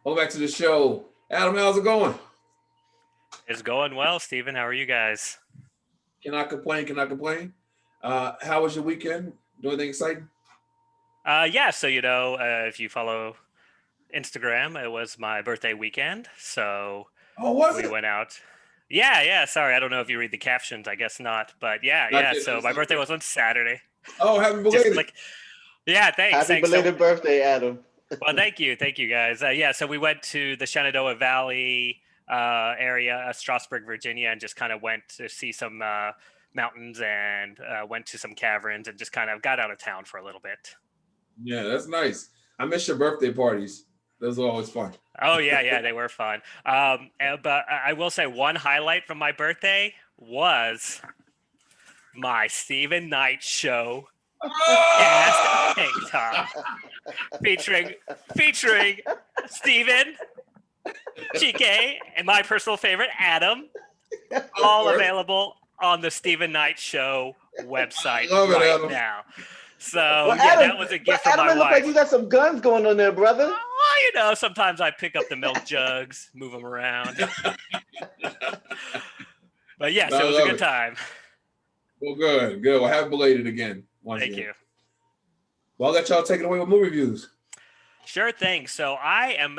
Welcome back to the show. Adam, how's it going? It's going well, Steven. How are you guys? Cannot complain, cannot complain. How was your weekend? Do anything exciting? Yeah, so if you follow Instagram, it was my birthday weekend, so Oh, was we it? went out. Yeah, yeah. Sorry, I don't know if you read the captions. I guess not, but yeah, I yeah. did. So my birthday Okay. was on Saturday. Oh, happy Just belated. like, yeah, thanks, Happy thanks. So, belated birthday, Adam. well, thank you, guys. Yeah, so we went to the Shenandoah Valley area, Strasburg, Virginia, and just kind of went to see some mountains and went to some caverns and just kind of got out of town for a little bit. Yeah, that's nice. I miss your birthday parties. Those are always fun. Oh yeah, yeah, they were fun. But I will say one highlight from my birthday was my Stephen Knight show cast Oh! tank top featuring Stephen, Chike, and my personal favorite Adam. Of All course. available on the Stephen Knight Show I website love it, right Adam. now. Well, So yeah, Adam, that was a but gift from Adam, my it looks like wife. you got some guns going on there, brother. Well, sometimes I pick up the milk jugs, move them around. But yes, I it was a love good it. time. Well, good, good. Well, happy belated again. Once Thank again. you. Well, I'll let y'all take it away with movie reviews. Sure thing. So I am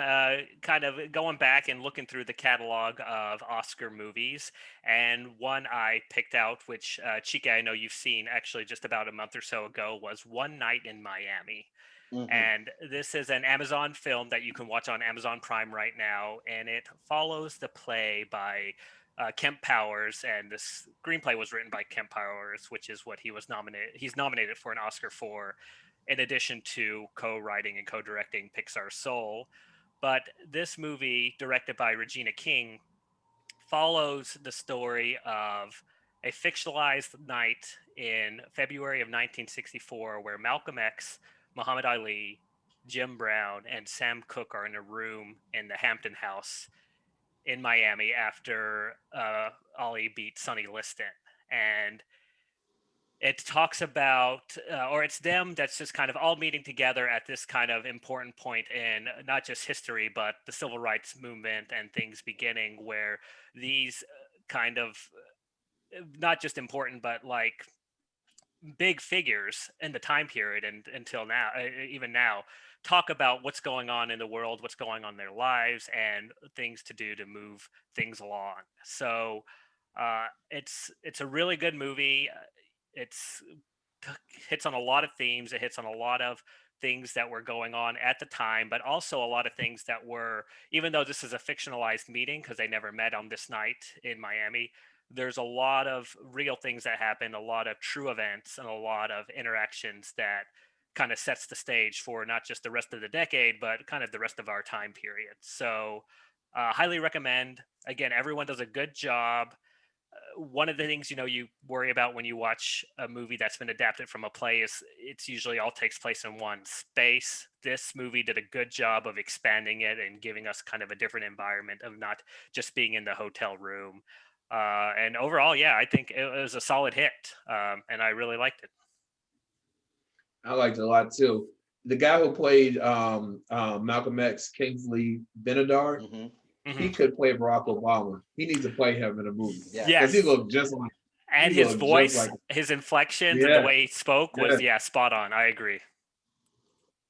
kind of going back and looking through the catalog of Oscar movies, and one I picked out, which Chika, I know you've seen actually just about a month or so ago, was One Night in Miami. Mm-hmm. And this is an Amazon film that you can watch on Amazon Prime right now, and it follows the play by Kemp Powers, and this screenplay was written by Kemp Powers, which is what he was nominated. He's nominated for an Oscar for, in addition to co-writing and co-directing Pixar's Soul. But this movie, directed by Regina King, follows the story of a fictionalized night in February of 1964 where Malcolm X, Muhammad Ali, Jim Brown, and Sam Cooke are in a room in the Hampton House in Miami after Ali beat Sonny Liston. And it talks about, or it's them that's just kind of all meeting together at this kind of important point in not just history, but the civil rights movement and things beginning, where these kind of not just important, but like big figures in the time period and until now, even now, talk about what's going on in the world, what's going on in their lives, and things to do to move things along. So it's a really good movie. It's hits on a lot of themes. It hits on a lot of things that were going on at the time, but also a lot of things that were, even though this is a fictionalized meeting because they never met on this night in Miami, there's a lot of real things that happen, a lot of true events, and a lot of interactions that kind of sets the stage for not just the rest of the decade, but kind of the rest of our time period. So, highly recommend. Again, everyone does a good job. One of the things you worry about when you watch a movie that's been adapted from a play is it's usually all takes place in one space. This movie did a good job of expanding it and giving us kind of a different environment of not just being in the hotel room. And overall, yeah, I think it was a solid hit, and I really liked it. I liked it a lot too. The guy who played Malcolm X, Kingsley Benadar, Mm-hmm. he Hmm. could play Barack Obama. He needs to play him in a movie Yeah. because he Yes, looked just like and he his looked just voice, like his inflections, and the yeah, way he spoke yeah. was spot on. I agree.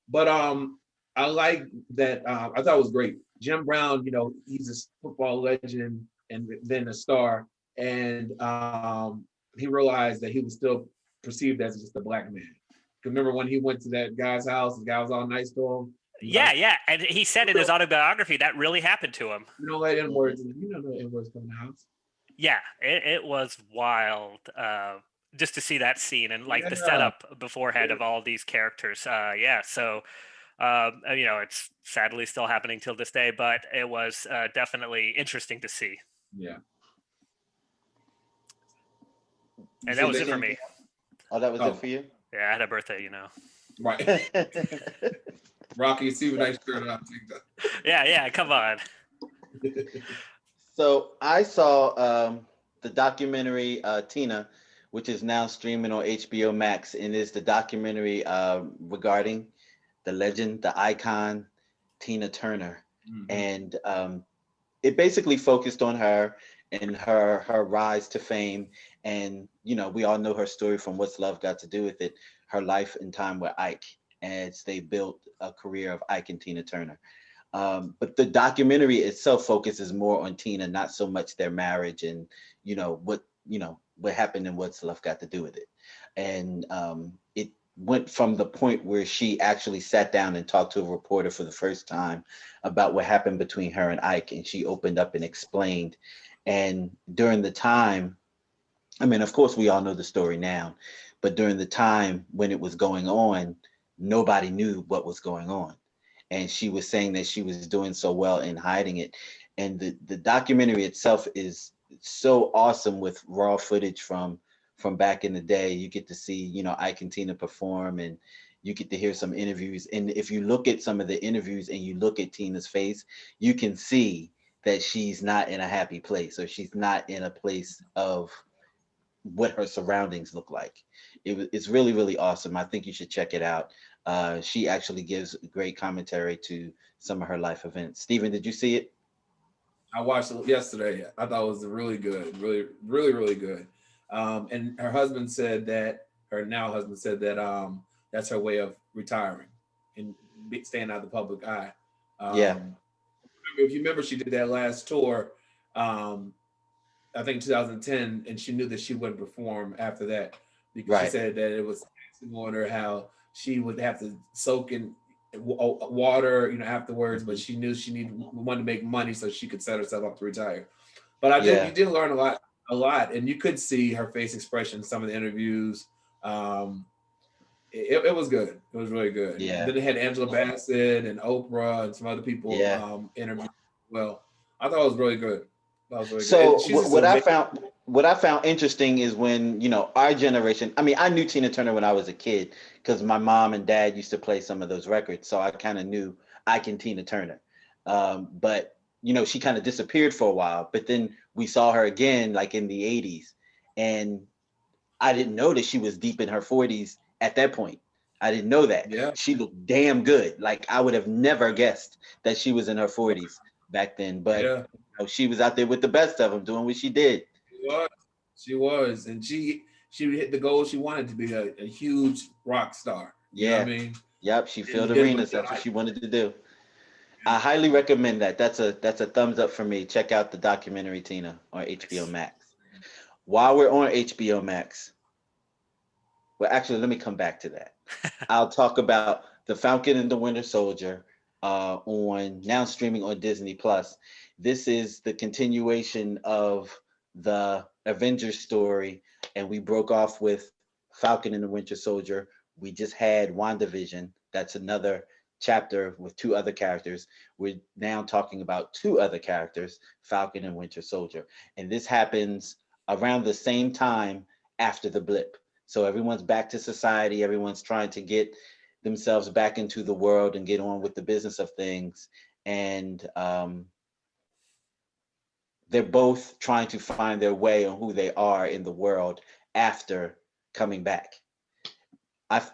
But I like that. I thought it was great. Jim Brown, he's a football legend and then a star, and he realized that he was still perceived as just a black man. Remember when he went to that guy's house? The guy was all nice to him. He's Yeah, like, yeah, and he said in his autobiography that really happened to him. you don't let N Mm-hmm. words. You don't know N words come in the house. Yeah, it was wild just to see that scene and like the Yeah, setup beforehand of all these characters. Yeah, so it's sadly still happening till this day, but it was definitely interesting to see. yeah. You And that see was that? it for So, me. oh, that was it Oh, for you? Yeah, I had a birthday. right. Rocky, see what I shirt on TikTok. Yeah, come on. So I saw the documentary Tina, which is now streaming on HBO Max, and is the documentary regarding the legend, the icon, Tina Turner. And it basically focused on her and her rise to fame. And we all know her story from What's Love Got to Do with It, her life and time with Ike as they built a career of Ike and Tina Turner. But the documentary itself focuses more on Tina, not so much their marriage and what happened and What's Love Got to Do with It. And it went from the point where she actually sat down and talked to a reporter for the first time about what happened between her and Ike, and she opened up and explained. And during the time, I mean, of course, we all know the story now, but during the time when it was going on, nobody knew what was going on. And she was saying that she was doing so well in hiding it. And the documentary itself is so awesome with raw footage from back in the day. You get to see, Ike and Tina perform, and you get to hear some interviews. And if you look at some of the interviews and you look at Tina's face, you can see that she's not in a happy place, or she's not in a place of what her surroundings look like. It's really, really awesome. I think you should check it out. She actually gives great commentary to some of her life events. Steven, did you see it? I watched it yesterday. I thought it was really good, really, really, really good. And her now husband said that that's her way of retiring and staying out of the public eye. Yeah. If you remember, she did that last tour, I think 2010, and she knew that she wouldn't perform after that because she said that it was on her how she would have to soak in water, afterwards. But she knew she wanted to make money so she could set herself up to retire. But you did learn a lot, and you could see her face expression in some of the interviews. It was good. It was really good. Yeah. And then they had Angela Bassett and Oprah and some other people interviewed. Well, I thought it was really good. So what I found interesting is when, our generation, I mean, I knew Tina Turner when I was a kid because my mom and dad used to play some of those records. So I kind of knew Ike and Tina Turner. But, she kind of disappeared for a while, but then we saw her again, like in the 80s. And I didn't know that she was deep in her 40s at that point. I didn't know that. Yeah. She looked damn good. Like I would have never guessed that she was in her 40s back then. But she was out there with the best of them doing what she did. She was. And she hit the goal she wanted to be a huge rock star. You know what I mean? Yep. She filled arenas. That's what she wanted to do. I highly recommend that. That's a thumbs up for me. Check out the documentary Tina on HBO Max. While we're on HBO Max, well, actually, let me come back to that. I'll talk about The Falcon and the Winter Soldier now streaming on Disney Plus. This is the continuation of the Avengers story, and we broke off with Falcon and the Winter Soldier. We just had WandaVision. That's another chapter with two other characters. We're now talking about two other characters, Falcon and Winter Soldier. And this happens around the same time after the blip. So everyone's back to society. Everyone's trying to get themselves back into the world and get on with the business of things. And they're both trying to find their way on who they are in the world after coming back.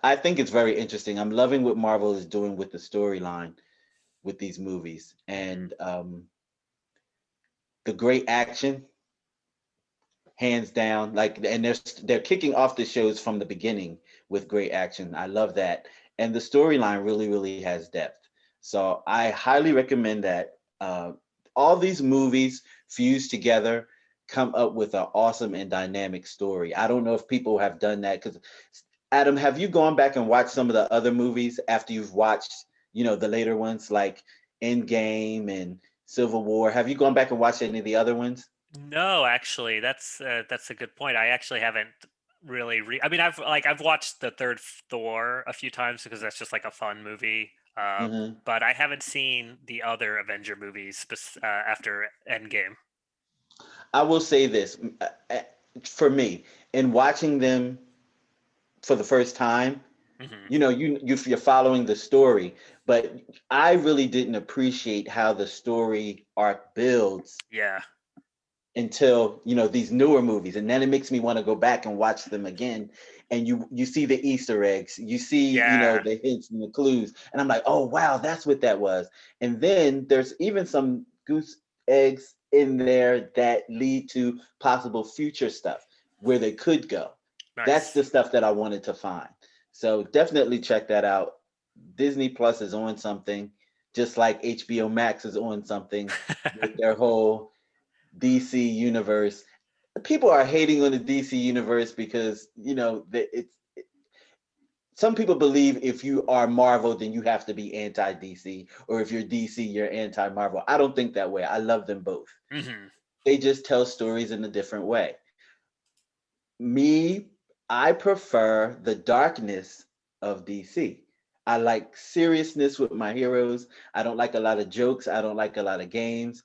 I think it's very interesting. I'm loving what Marvel is doing with the storyline with these movies. And the great action, hands down, and they're kicking off the shows from the beginning with great action. I love that. And the storyline really, really has depth. So I highly recommend that. All these movies fused together come up with an awesome and dynamic story. I don't know if people have done that, because Adam, have you gone back and watched some of the other movies after you've watched, the later ones like Endgame and Civil War? Have you gone back and watched any of the other ones? No, actually, that's a good point. I actually haven't really. I mean, I've watched the third Thor a few times because that's just like a fun movie. But I haven't seen the other Avenger movies after Endgame. I will say this, for me, in watching them for the first time, you're following the story, but I really didn't appreciate how the story arc builds. Yeah. Until these newer movies, and then it makes me want to go back and watch them again. and you see the Easter eggs, you see, Yeah. the hints and the clues, and I'm like, oh wow, that's what that was. And then there's even some goose eggs in there that lead to possible future stuff where they could go. That's Nice. the stuff that I wanted to find. So definitely check that out. Disney Plus is on something, just like HBO Max is on something with their whole DC universe. People are hating on the DC universe because some people believe if you are Marvel, then you have to be anti DC, or if you're DC, you're anti Marvel. I don't think that way. I love them both. Hmm. They just tell stories in a different way. Me, I prefer the darkness of DC. I like seriousness with my heroes. I don't like a lot of jokes. I don't like a lot of games.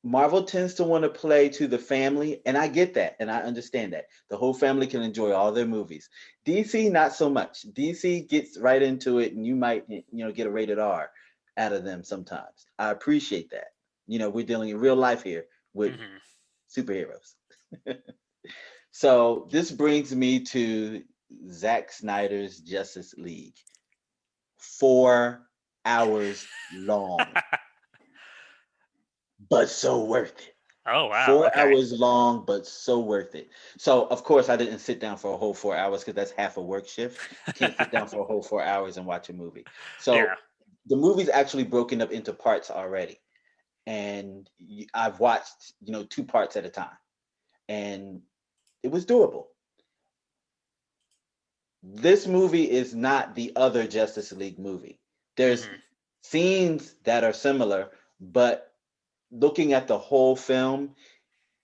Marvel tends to want to play to the family, and I get that, and I understand that. The whole family can enjoy all their movies. DC, not so much. DC gets right into it, and you might, get a rated R out of them sometimes. I appreciate that. We're dealing in real life here with Hmm. superheroes. So this brings me to Zack Snyder's Justice League. 4 hours long, but so worth it. Oh wow. 4 Okay. hours long, but so worth it. So of course I didn't sit down for a whole 4 hours because that's half a work shift. I can't sit down for a whole 4 hours and watch a movie. Yeah. So the movie's actually broken up into parts already. And I've watched, 2 parts at a time. And it was doable. This movie is not the other Justice League movie. There's Hmm. scenes that are similar, but looking at the whole film,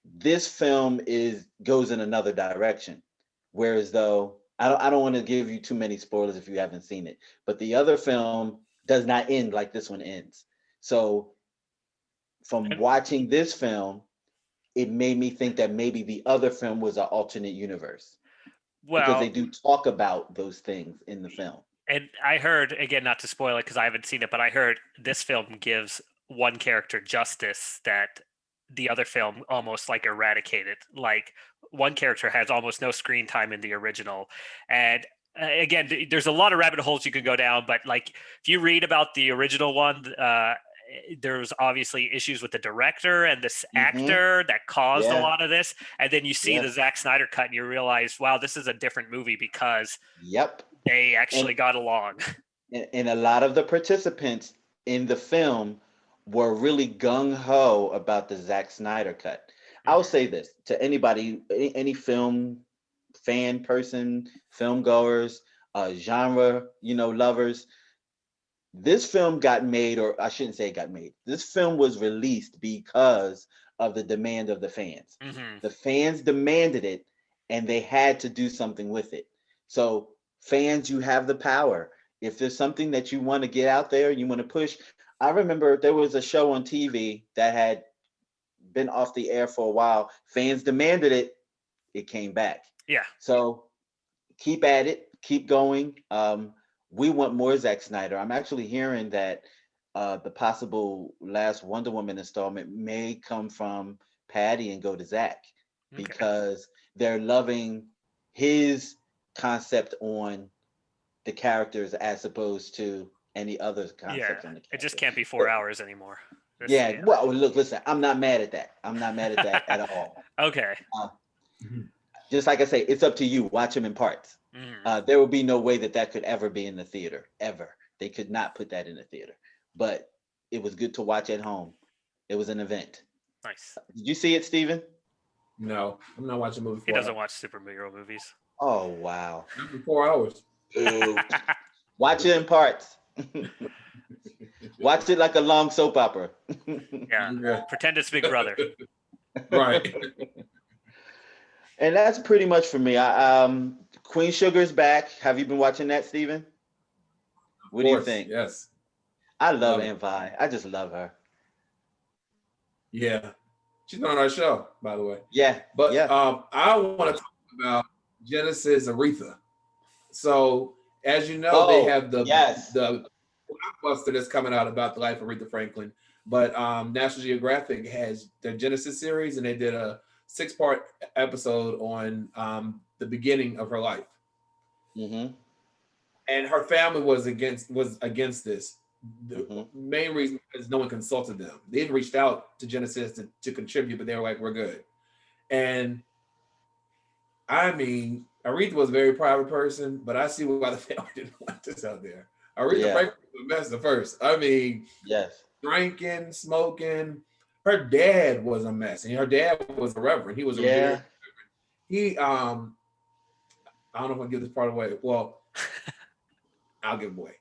this film goes in another direction. Whereas though I don't want to give you too many spoilers if you haven't seen it, but the other film does not end like this one ends. So from And, watching this film, it made me think that maybe the other film was an alternate universe because they well, do talk about those things in the film. and I heard, again, not to spoil it because I haven't seen it, but I heard this film gives one character justice that the other film almost like eradicated. Like one character has almost no screen time in the original, and again, there's a lot of rabbit holes you can go down. But like if you read about the original one, there's obviously issues with the director and this Mm-hmm. actor that caused a Yeah. lot of this. And then you see the Yep. Zack Snyder cut, and you realize, wow, this is a different movie because Yep. they And actually got along. and a lot of the participants in the film were really gung ho about the Zack Snyder cut. I'll Hmm. say this to anybody, any film fan person, film goers, genre, lovers. This film got made, or I shouldn't say it got made. This film was released because of the demand of the fans. Hmm. The fans demanded it, and they had to do something with it. So, fans, you have the power. If there's something that you want to get out there, you want to push. I remember there was a show on TV that had been off the air for a while. Fans demanded it. It came back. Yeah. So keep at it, keep going. We want more Zack Snyder. I'm actually hearing that the possible last Wonder Woman installment may come from Patty and go to Zack Okay. because they're loving his concept on the characters as opposed to any other Yeah. concepts on the It just character. can't be 4 But hours anymore. This, yeah, yeah. well, look, listen, I'm not mad at that. I'm not mad at that at all. Okay. Uh, Mhm. just like I say, it's up to you. Watch them in parts. Hmm. There will be no way that that could ever be in the theater, ever. They could not put that in the theater. But it was good to watch at home. It was an event. Nice. Did you see it, Steven? No, I'm not watching a movie He for doesn't hours. watch superhero movies. Oh, wow. Not for 4 hours. Ooh. Watch it in parts. Watch it like a long soap opera. Yeah. Yeah. Pretend it's Big Brother. Right. And that's pretty much for me. Queen Sugar's back. Have you been watching that, Steven? Of What do you course. think? Yes. I love Love it. Aunt Vi. I just love her. Yeah. She's been on our show, by the way. Yeah, But yeah. I want to talk about Genesis Aretha. So, as you know, they Oh, have the yes. the blockbuster that's coming out about the life of Aretha Franklin. But National Geographic has their Genesis series, and they did a 6-part episode on the beginning of her life. Mm-hmm. And her family was against this. The Mm-hmm. main reason is no one consulted them. They had reached out to Genesis to contribute, but they were like, "We're good." And I mean, Aretha was a very private person, but I see why the family didn't want this out there. Aretha Franklin was a mess at first. I mean, yes, drinking, smoking. Her dad was a mess, and her dad was a reverend. He was a very he I don't know if I give this part away. Well, I'll give it away.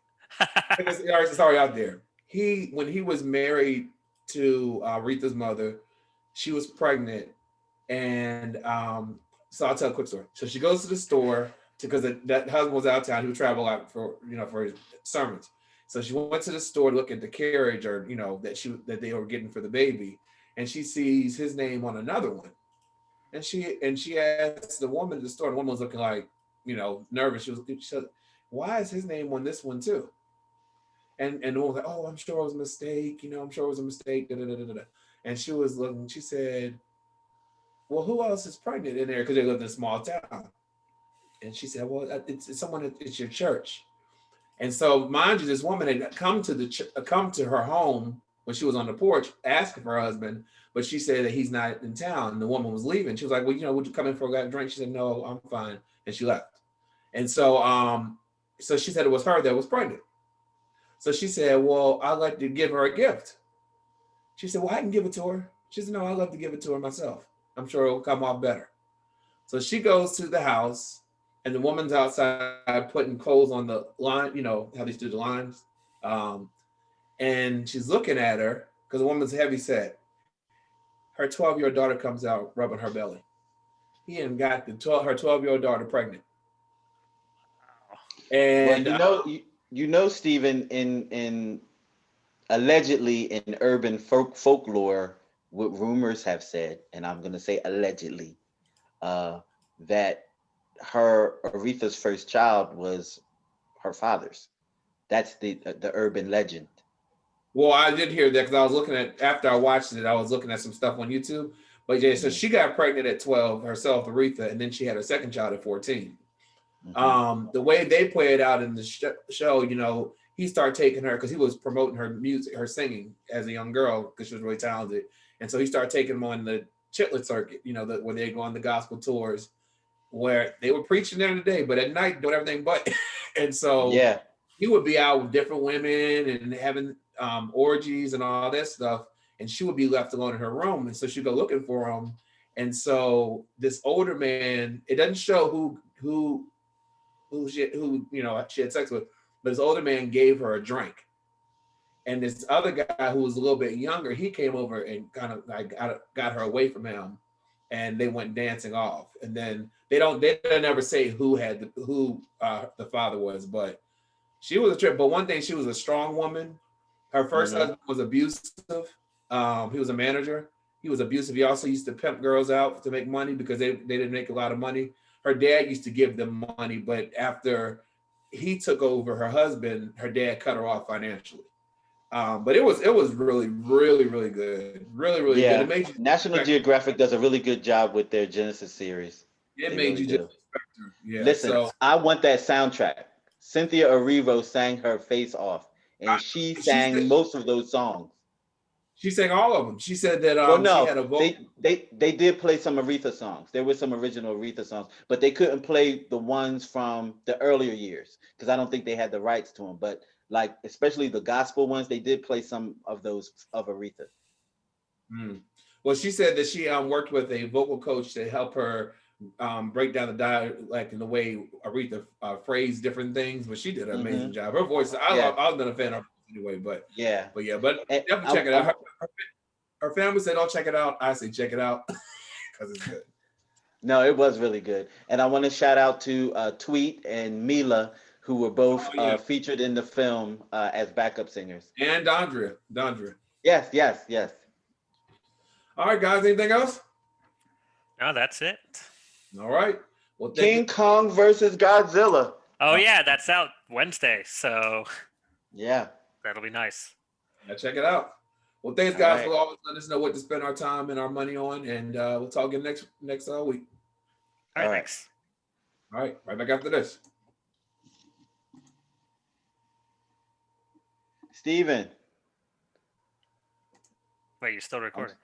It's already out there. When he was married to Aretha's mother, she was pregnant, and so I'll tell a quick story. So she goes to the store because that husband was out of town. He would travel out for his sermons. So she went to the store to look at the carriage or that they were getting for the baby, and she sees his name on another one, and she asked the woman at the store. The woman was looking like nervous. She said, "Why is his name on this one too?" And the woman was like, "Oh, I'm sure it was a mistake. I'm sure it was a mistake." Da, da, da, da, da. And she was looking. She said, "Well, who else is pregnant in there?" Because they lived in a small town. And she said, "Well, it's someone. It's your church." And so, mind you, this woman had come to her home when she was on the porch asking for her husband, but she said that he's not in town. And the woman was leaving. She was like, "Well, would you come in for a drink?" She said, "No, I'm fine," and she left. And so, so she said it was her that was pregnant. So she said, "Well, I'd like to give her a gift." She said, "Well, I can give it to her." She said, "No, I'd love to give it to her myself. I'm sure it'll come off better." So she goes to the house, and the woman's outside putting clothes on the line, how they do the lines. And she's looking at her because the woman's heavy set. Her 12-year-old daughter comes out rubbing her belly. He had got her 12-year-old daughter pregnant. And Stephen, in allegedly in urban folklore, what rumors have said, and I'm going to say allegedly, that Aretha's first child was her father's. That's the urban legend. Well, I did hear that because I was looking after I watched it, I was looking at some stuff on YouTube. But yeah, so she got pregnant at 12 herself, Aretha, and then she had her second child at 14. Mm-hmm. The way they play it out in the show, he started taking her because he was promoting her music, her singing as a young girl because she was really talented. And so he started taking them on the Chitlet circuit, where they go on the gospel tours, where they were preaching there today, but at night doing everything but. And so he would be out with different women and having orgies and all that stuff, and she would be left alone in her room. And so she'd go looking for him. And so this older man, it doesn't show who she had sex with, but this older man gave her a drink. And this other guy who was a little bit younger, he came over and kind of like got her away from him, and they went dancing off. And then they never say who the father was, but she was a trip. But one thing, she was a strong woman. Her first husband was abusive. He was a manager. He was abusive. He also used to pimp girls out to make money because they didn't make a lot of money. Her dad used to give them money, but after he took over her husband, her dad cut her off financially. But it was really, really, really good. Really, really good. It made you National Geographic does a really good job with their Genesis series. It made you just respect her. Yeah. Listen, I want that soundtrack. Cynthia Erivo sang her face off, and she sang most of those songs. She sang all of them. She said that she had a vocal. They did play some Aretha songs. There were some original Aretha songs, but they couldn't play the ones from the earlier years because I don't think they had the rights to them. But like especially the gospel ones, they did play some of those of Aretha. Well, she said that she worked with a vocal coach to help her break down the dialect in the way Aretha phrased different things, but she did an amazing job. Her voice, I've been a fan of her anyway, but definitely check it out. Her family said, "Don't check it out." I say, check it out because it's good. No, it was really good, and I want to shout out to Tweet and Mila, who were both featured in the film as backup singers, and Dondria. Yes. All right, guys. Anything else? No, that's it. All right. Well, King Kong versus Godzilla. Oh yeah, that's out Wednesday. So yeah, that'll be nice. Yeah, check it out. Well, thanks All guys right. for always letting us know what to spend our time and our money on, and we'll talk again next week. All right, All right. thanks. All right back after this. Steven. Wait, you're still recording?